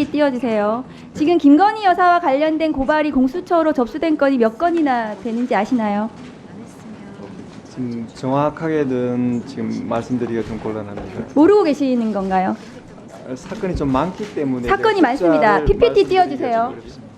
PPT 띄워주세요. 지금 김건희 여사와 관련된 고발이 공수처로 접수된 건이 몇 건이나 되는지 아시나요? 지금 정확하게는 지금 말씀드리기가 좀 곤란합니다. 모르고 계시는 건가요? 사건이 좀 많기 때문에 사건이 많습니다. PPT 말씀드리기가 띄워주세요. 좀 어렵습니다.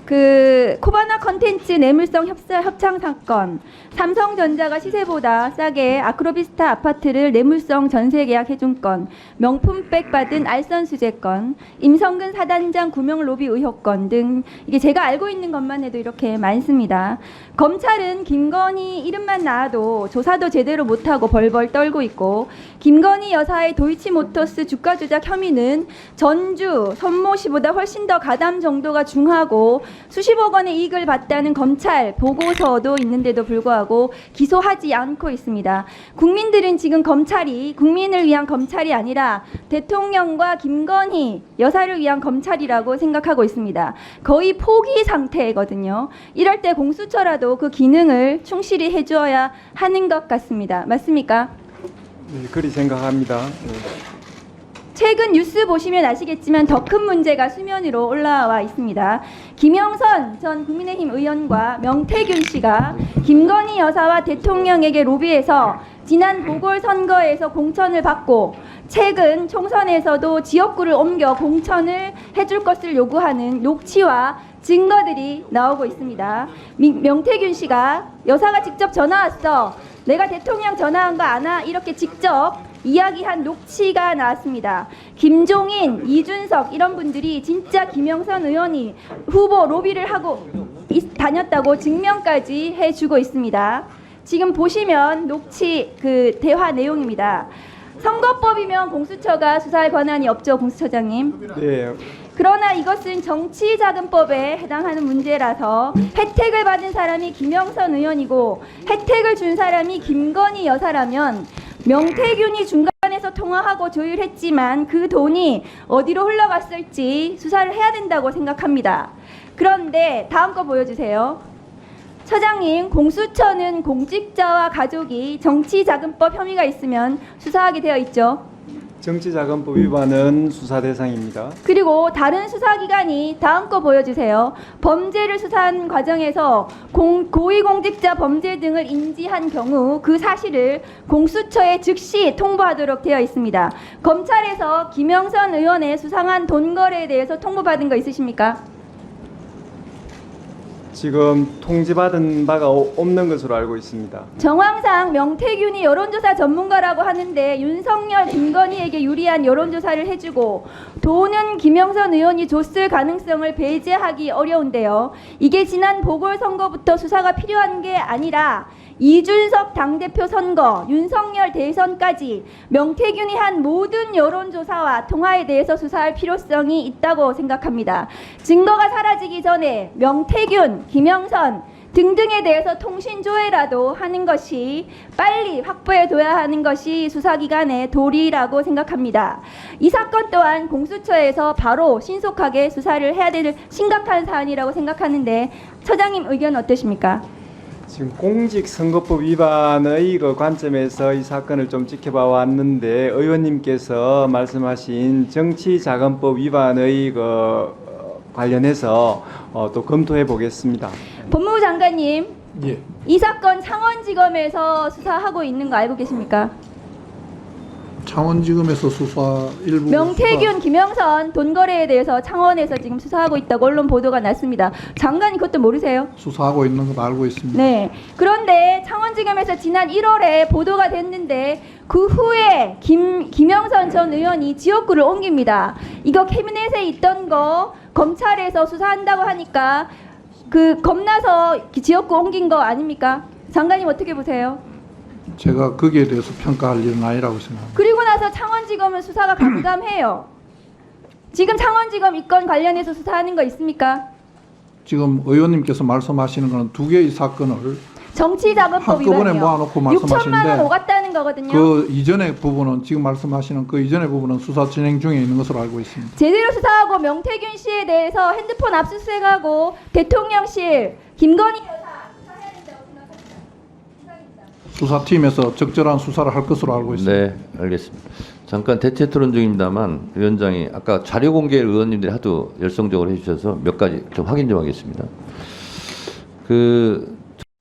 그 코바나 컨텐츠 뇌물성 협상 사건, 삼성전자가 시세보다 싸게 아크로비스타 아파트를 뇌물성 전세 계약해준 건, 명품백 받은 알선 수재 건, 임성근 사단장 구명 로비 의혹 건 등 이게 제가 알고 있는 것만 해도 이렇게 많습니다. 검찰은 김건희 이름만 나와도 조사도 제대로 못하고 벌벌 떨고 있고, 김건희 여사의 도이치모터스 주가 조작 혐의는 전주 선모 씨보다 훨씬 더 가담 정도가 중하고 수십억 원의 이익을 봤다는 검찰 보고서도 있는데도 불구하고 기소하지 않고 있습니다. 국민들은 지금 검찰이 국민을 위한 검찰이 아니라 대통령과 김건희 여사를 위한 검찰이라고 생각하고 있습니다. 거의 포기 상태거든요. 이럴 때 공수처라도 그 기능을 충실히 해주어야 하는 것 같습니다. 맞습니까? 네, 그리 생각합니다. 네. 최근 뉴스 보시면 아시겠지만 더 큰 문제가 수면 위로 올라와 있습니다. 김영선 전 국민의힘 의원과 명태균 씨가 김건희 여사와 대통령에게 로비해서 지난 보궐선거에서 공천을 받고 최근 총선에서도 지역구를 옮겨 공천을 해줄 것을 요구하는 녹취와 증거들이 나오고 있습니다. 명태균 씨가 여사가 직접 전화 왔어. 내가 대통령 전화한 거 아나? 이렇게 직접 이야기한 녹취가 나왔습니다. 김종인, 이준석 이런 분들이 진짜 김영선 의원이 후보 로비를 하고 다녔다고 증명까지 해주고 있습니다. 지금 보시면 녹취 그 대화 내용입니다. 선거법이면 공수처가 수사할 권한이 없죠, 공수처장님. 네. 그러나 이것은 정치자금법에 해당하는 문제라서 혜택을 받은 사람이 김영선 의원이고 혜택을 준 사람이 김건희 여사라면 명태균이 중간에서 통화하고 조율했지만 그 돈이 어디로 흘러갔을지 수사를 해야 된다고 생각합니다. 그런데 다음 거 보여주세요. 처장님, 공수처는 공직자와 가족이 정치자금법 혐의가 있으면 수사하게 되어 있죠. 정치자금법 위반은 수사 대상입니다. 그리고 다른 수사기관이 다음 거 보여주세요. 범죄를 수사한 과정에서 고위공직자 범죄 등을 인지한 경우 그 사실을 공수처에 즉시 통보하도록 되어 있습니다. 검찰에서 김영선 의원의 수상한 돈 거래에 대해서 통보받은 거 있으십니까? 지금 통지받은 바가 없는 것으로 알고 있습니다. 정황상 명태균이 여론조사 전문가라고 하는데 윤석열, 김건희에게 유리한 여론조사를 해주고 돈은 김영선 의원이 줬을 가능성을 배제하기 어려운데요. 이게 지난 보궐선거부터 수사가 필요한 게 아니라 이준석 당대표 선거, 윤석열 대선까지 명태균이 한 모든 여론조사와 통화에 대해서 수사할 필요성이 있다고 생각합니다. 증거가 사라지기 전에 명태균, 김영선 등등에 대해서 통신조회라도 하는 것이 빨리 확보해둬야 하는 것이 수사기관의 도리라고 생각합니다. 이 사건 또한 공수처에서 바로 신속하게 수사를 해야 될 심각한 사안이라고 생각하는데 처장님 의견 어떠십니까? 지금 공직선거법 위반의 그 관점에서 이 사건을 좀 지켜봐 왔는데 의원님께서 말씀하신 정치자금법 위반의 그 관련해서 또 검토해 보겠습니다. 법무부 장관님, 예. 이 사건 창원지검에서 수사하고 있는 거 알고 계십니까? 창원지검에서 수사 일부 명태균, 김영선 돈 거래에 대해서 창원에서 지금 수사하고 있다고 언론 보도가 났습니다. 장관이 그것도 모르세요? 수사하고 있는 걸 알고 있습니다. 네. 그런데 창원지검에서 지난 1월에 보도가 됐는데 그 후에 김영선 전 의원이 지역구를 옮깁니다. 이거 캐비넷에 있던 거 검찰에서 수사한다고 하니까 그 겁나서 지역구 옮긴 거 아닙니까? 장관님 어떻게 보세요? 제가 거기에 대해서 평가할 일은 아니라고 생각합니다. 그리고 나서 창원지검은 수사가 감감해요. 지금 창원지검 이 건 관련해서 수사하는 거 있습니까? 지금 의원님께서 말씀하시는 것은 두 개의 사건을 정치자금법 한꺼번에 위반이요. 모아놓고 6천만 원 말씀하시는데 오갔다는 거거든요. 그 이전의 부분은 지금 말씀하시는 그 이전의 부분은 수사 진행 중에 있는 것으로 알고 있습니다. 제대로 수사하고 명태균 씨에 대해서 핸드폰 압수수색하고 대통령실 김건희 여사 수사해야 된다고 생각합니다. 수사팀에서 적절한 수사를 할 것으로 알고 있습니다. 네, 알겠습니다. 잠깐 대체 토론 중입니다만 위원장이 아까 자료 공개를 의원님들이 하도 열성적으로 해주셔서 몇 가지 좀 확인 좀 하겠습니다.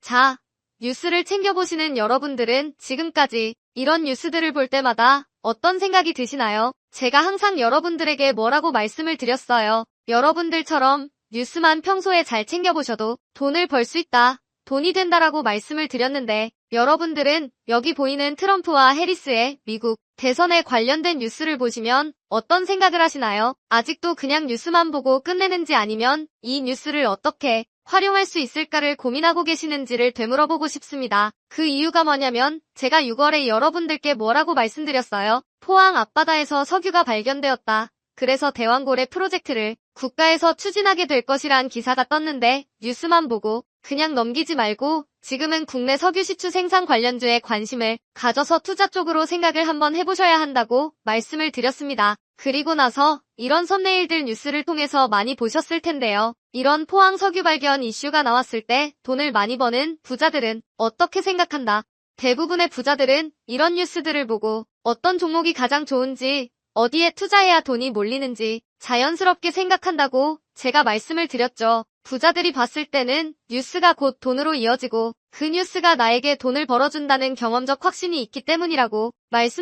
자, 뉴스를 챙겨보시는 여러분들은 지금까지 이런 뉴스들을 볼 때마다 어떤 생각이 드시나요? 제가 항상 여러분들에게 뭐라고 말씀을 드렸어요. 여러분들처럼 뉴스만 평소에 잘 챙겨보셔도 돈을 벌 수 있다, 돈이 된다라고 말씀을 드렸는데 여러분들은 여기 보이는 트럼프와 해리스의 미국 대선에 관련된 뉴스를 보시면 어떤 생각을 하시나요? 아직도 그냥 뉴스만 보고 끝내는지 아니면 이 뉴스를 어떻게 활용할 수 있을까를 고민하고 계시는지를 되물어보고 싶습니다. 그 이유가 뭐냐면 제가 6월에 여러분들께 뭐라고 말씀드렸어요? 포항 앞바다에서 석유가 발견되었다. 그래서 대왕고래 프로젝트를 국가에서 추진하게 될 것이란 기사가 떴는데 뉴스만 보고 그냥 넘기지 말고 지금은 국내 석유 시추 생산 관련주에 관심을 가져서 투자 쪽으로 생각을 한번 해보셔야 한다고 말씀을 드렸습니다. 그리고 나서 이런 썸네일들 뉴스를 통해서 많이 보셨을 텐데요. 이런 포항 석유 발견 이슈가 나왔을 때 돈을 많이 버는 부자들은 어떻게 생각한다? 대부분의 부자들은 이런 뉴스들을 보고 어떤 종목이 가장 좋은지, 어디에 투자해야 돈이 몰리는지 자연스럽게 생각한다고 제가 말씀을 드렸죠. 부자들이 봤을 때는 뉴스가 곧 돈으로 이어지고 그 뉴스가 나에게 돈을 벌어준다는 경험적 확신이 있기 때문이라고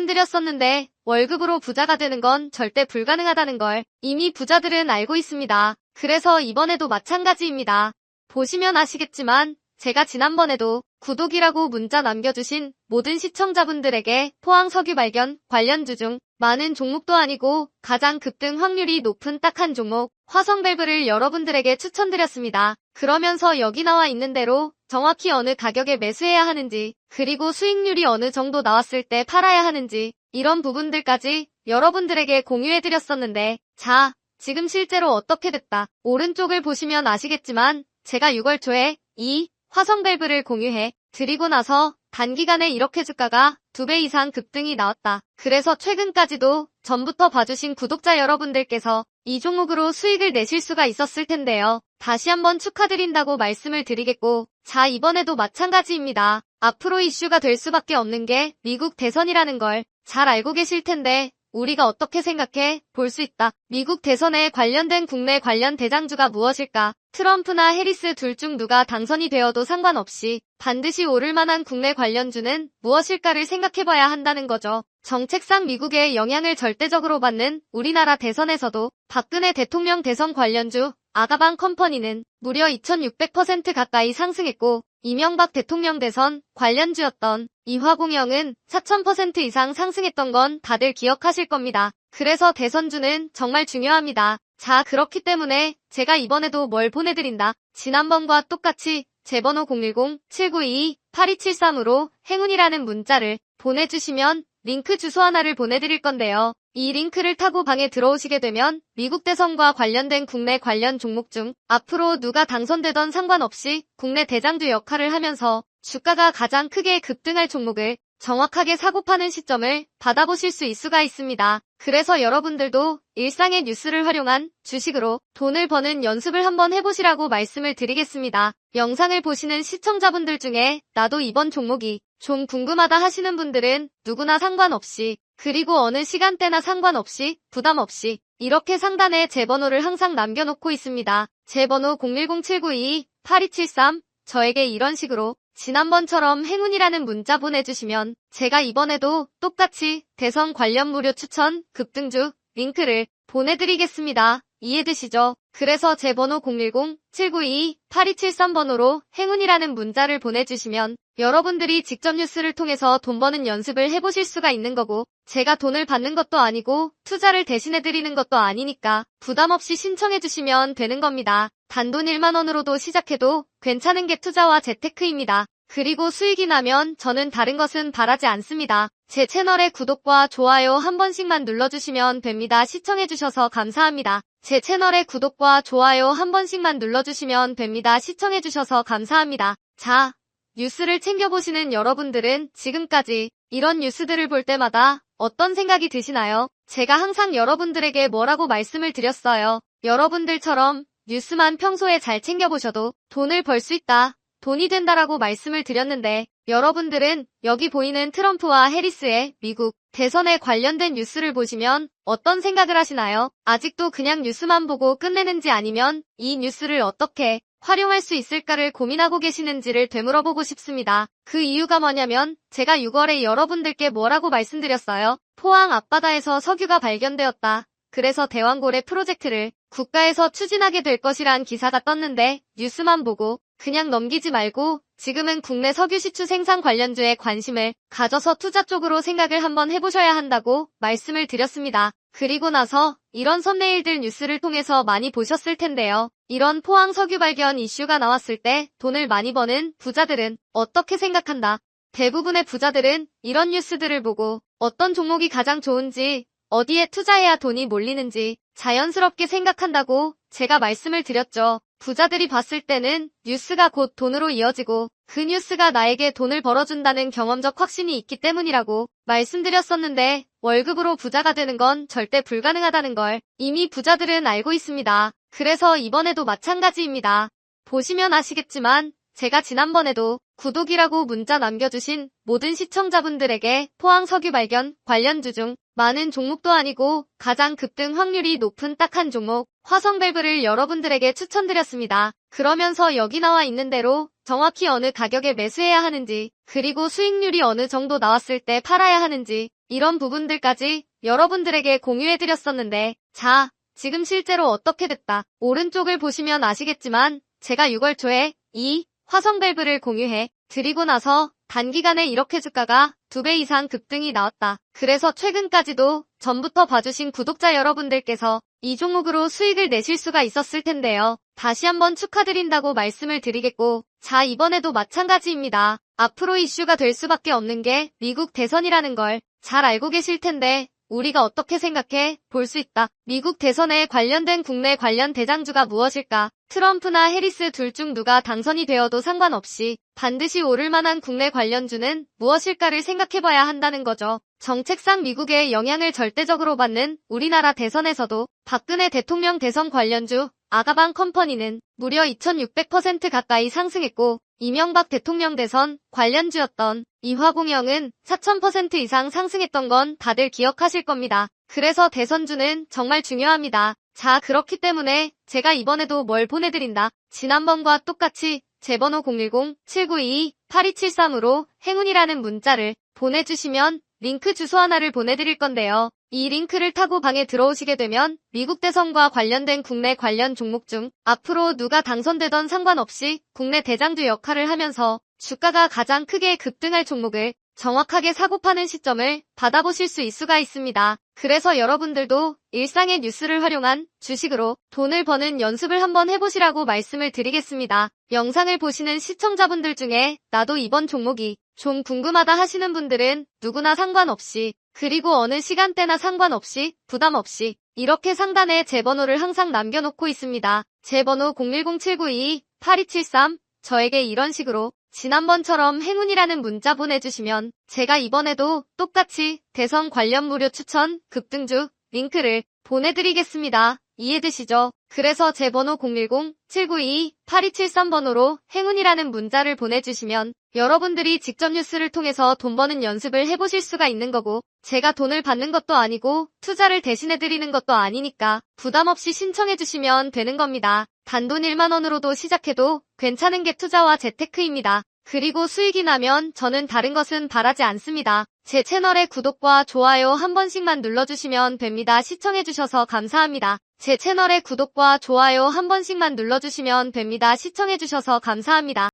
말씀드렸었는데 월급으로 부자가 되는 건 절대 불가능하다는 걸 이미 부자들은 알고 있습니다. 그래서 이번에도 마찬가지입니다. 보시면 아시겠지만 제가 지난번에도 구독이라고 문자 남겨주신 모든 시청자분들에게 포항 석유 발견 관련주 중 많은 종목도 아니고 가장 급등 확률이 높은 딱 한 종목 화성밸브를 여러분들에게 추천드렸습니다. 그러면서 여기 나와 있는 대로 정확히 어느 가격에 매수해야 하는지 그리고 수익률이 어느 정도 나왔을 때 팔아야 하는지 이런 부분들까지 여러분들에게 공유해드렸었는데 자, 지금 실제로 어떻게 됐다. 오른쪽을 보시면 아시겠지만 제가 6월 초에 이 화성밸브를 공유해 드리고 나서 단기간에 이렇게 주가가 2배 이상 급등이 나왔다. 그래서 최근까지도 전부터 봐주신 구독자 여러분들께서 이 종목으로 수익을 내실 수가 있었을 텐데요. 다시 한번 축하드린다고 말씀을 드리겠고 자, 이번에도 마찬가지입니다. 앞으로 이슈가 될 수밖에 없는 게 미국 대선이라는 걸 잘 알고 계실 텐데 우리가 어떻게 생각해 볼 수 있다. 미국 대선에 관련된 국내 관련 대장주가 무엇일까? 트럼프나 해리스 둘 중 누가 당선이 되어도 상관없이 반드시 오를 만한 국내 관련주는 무엇일까를 생각해봐야 한다는 거죠. 정책상 미국의 영향을 절대적으로 받는 우리나라 대선에서도 박근혜 대통령 대선 관련주 아가방 컴퍼니는 무려 2600% 가까이 상승했고 이명박 대통령 대선 관련주였던 이화공영은 4000% 이상 상승했던 건 다들 기억하실 겁니다. 그래서 대선주는 정말 중요합니다. 자, 그렇기 때문에 제가 이번에도 뭘 보내드린다. 지난번과 똑같이 제 번호 010-7922-8273으로 행운이라는 문자를 보내주시면 링크 주소 하나를 보내드릴 건데요. 이 링크를 타고 방에 들어오시게 되면 미국 대선과 관련된 국내 관련 종목 중 앞으로 누가 당선되던 상관없이 국내 대장주 역할을 하면서 주가가 가장 크게 급등할 종목을 정확하게 사고 파는 시점을 받아보실 수 있습니다. 그래서 여러분들도 일상의 뉴스를 활용한 주식으로 돈을 버는 연습을 한번 해보시라고 말씀을 드리겠습니다. 영상을 보시는 시청자분들 중에 나도 이번 종목이 좀 궁금하다 하시는 분들은 누구나 상관없이 그리고 어느 시간대나 상관없이 부담 없이 이렇게 상단에 제 번호를 항상 남겨놓고 있습니다. 제 번호 010-7922-8273 저에게 이런 식으로 지난번처럼 행운이라는 문자 보내주시면 제가 이번에도 똑같이 대선 관련 무료 추천 급등주 링크를 보내드리겠습니다. 이해되시죠? 그래서 제 번호 010-7922-8273번호로 행운이라는 문자를 보내주시면 여러분들이 직접 뉴스를 통해서 돈 버는 연습을 해보실 수가 있는 거고 제가 돈을 받는 것도 아니고 투자를 대신해드리는 것도 아니니까 부담 없이 신청해주시면 되는 겁니다. 단돈 1만원으로도 시작해도 괜찮은 게 투자와 재테크입니다. 그리고 수익이 나면 저는 다른 것은 바라지 않습니다. 제 채널의 구독과 좋아요 한 번씩만 눌러주시면 됩니다. 시청해주셔서 감사합니다. 제 채널의 구독과 좋아요 한 번씩만 눌러주시면 됩니다. 시청해주셔서 감사합니다. 자, 뉴스를 챙겨보시는 여러분들은 지금까지 이런 뉴스들을 볼 때마다 어떤 생각이 드시나요? 제가 항상 여러분들에게 뭐라고 말씀을 드렸어요. 여러분들처럼 뉴스만 평소에 잘 챙겨보셔도 돈을 벌 수 있다, 돈이 된다라고 말씀을 드렸는데 여러분들은 여기 보이는 트럼프와 해리스의 미국 대선에 관련된 뉴스를 보시면 어떤 생각을 하시나요? 아직도 그냥 뉴스만 보고 끝내는지 아니면 이 뉴스를 어떻게 활용할 수 있을까를 고민하고 계시는지를 되물어보고 싶습니다. 그 이유가 뭐냐면 제가 6월에 여러분들께 뭐라고 말씀드렸어요? 포항 앞바다에서 석유가 발견되었다. 그래서 대왕고래 프로젝트를 국가에서 추진하게 될 것이란 기사가 떴는데 뉴스만 보고 그냥 넘기지 말고 지금은 국내 석유 시추 생산 관련주에 관심을 가져서 투자 쪽으로 생각을 한번 해보셔야 한다고 말씀을 드렸습니다. 그리고 나서 이런 썸네일들 뉴스를 통해서 많이 보셨을 텐데요. 이런 포항 석유 발견 이슈가 나왔을 때 돈을 많이 버는 부자들은 어떻게 생각한다? 대부분의 부자들은 이런 뉴스들을 보고 어떤 종목이 가장 좋은지, 어디에 투자해야 돈이 몰리는지 자연스럽게 생각한다고 제가 말씀을 드렸죠. 부자들이 봤을 때는 뉴스가 곧 돈으로 이어지고 그 뉴스가 나에게 돈을 벌어준다는 경험적 확신이 있기 때문이라고 말씀드렸었는데 월급으로 부자가 되는 건 절대 불가능하다는 걸 이미 부자들은 알고 있습니다. 그래서 이번에도 마찬가지입니다. 보시면 아시겠지만 제가 지난번에도 구독이라고 문자 남겨주신 모든 시청자분들에게 포항 석유 발견 관련주 중 많은 종목도 아니고 가장 급등 확률이 높은 딱 한 종목 화성밸브를 여러분들에게 추천드렸습니다. 그러면서 여기 나와 있는 대로 정확히 어느 가격에 매수해야 하는지 그리고 수익률이 어느 정도 나왔을 때 팔아야 하는지 이런 부분들까지 여러분들에게 공유해드렸었는데 자, 지금 실제로 어떻게 됐다. 오른쪽을 보시면 아시겠지만 제가 6월 초에 이 화성밸브를 공유해 드리고 나서 단기간에 이렇게 주가가 2배 이상 급등이 나왔다. 그래서 최근까지도 전부터 봐주신 구독자 여러분들께서 이 종목으로 수익을 내실 수가 있었을 텐데요. 다시 한번 축하드린다고 말씀을 드리겠고 자 이번에도 마찬가지입니다. 앞으로 이슈가 될 수밖에 없는 게 미국 대선이라는 걸 잘 알고 계실 텐데 우리가 어떻게 생각해 볼 수 있다. 미국 대선에 관련된 국내 관련 대장주가 무엇일까? 트럼프나 해리스 둘 중 누가 당선이 되어도 상관없이 반드시 오를 만한 국내 관련주는 무엇일까를 생각해봐야 한다는 거죠. 정책상 미국의 영향을 절대적으로 받는 우리나라 대선에서도 박근혜 대통령 대선 관련주 아가방 컴퍼니는 무려 2600% 가까이 상승했고 이명박 대통령 대선 관련주였던 이화공영은 4000% 이상 상승했던 건 다들 기억하실 겁니다. 그래서 대선주는 정말 중요합니다. 자, 그렇기 때문에 제가 이번에도 뭘 보내드린다. 지난번과 똑같이 제 번호 010-792-8273으로 행운이라는 문자를 보내주시면 링크 주소 하나를 보내드릴 건데요. 이 링크를 타고 방에 들어오시게 되면 미국 대선과 관련된 국내 관련 종목 중 앞으로 누가 당선되던 상관없이 국내 대장주 역할을 하면서 주가가 가장 크게 급등할 종목을 정확하게 사고 파는 시점을 받아보실 수 있습니다. 그래서 여러분들도 일상의 뉴스를 활용한 주식으로 돈을 버는 연습을 한번 해보시라고 말씀을 드리겠습니다. 영상을 보시는 시청자분들 중에 나도 이번 종목이 좀 궁금하다 하시는 분들은 누구나 상관없이 그리고 어느 시간대나 상관없이 부담 없이 이렇게 상단에 제 번호를 항상 남겨놓고 있습니다. 제 번호 010-792-8273 저에게 이런 식으로 지난번처럼 행운이라는 문자 보내주시면 제가 이번에도 똑같이 대선 관련 무료 추천 급등주 링크를 보내드리겠습니다. 이해되시죠? 그래서 제 번호 010-792-8273번호로 행운이라는 문자를 보내주시면 여러분들이 직접 뉴스를 통해서 돈 버는 연습을 해보실 수가 있는 거고 제가 돈을 받는 것도 아니고 투자를 대신해드리는 것도 아니니까 부담없이 신청해주시면 되는 겁니다. 단돈 1만원으로도 시작해도 괜찮은 게 투자와 재테크입니다. 그리고 수익이 나면 저는 다른 것은 바라지 않습니다. 제 채널의 구독과 좋아요 한 번씩만 눌러주시면 됩니다. 시청해주셔서 감사합니다. 제 채널의 구독과 좋아요 한 번씩만 눌러주시면 됩니다. 시청해주셔서 감사합니다.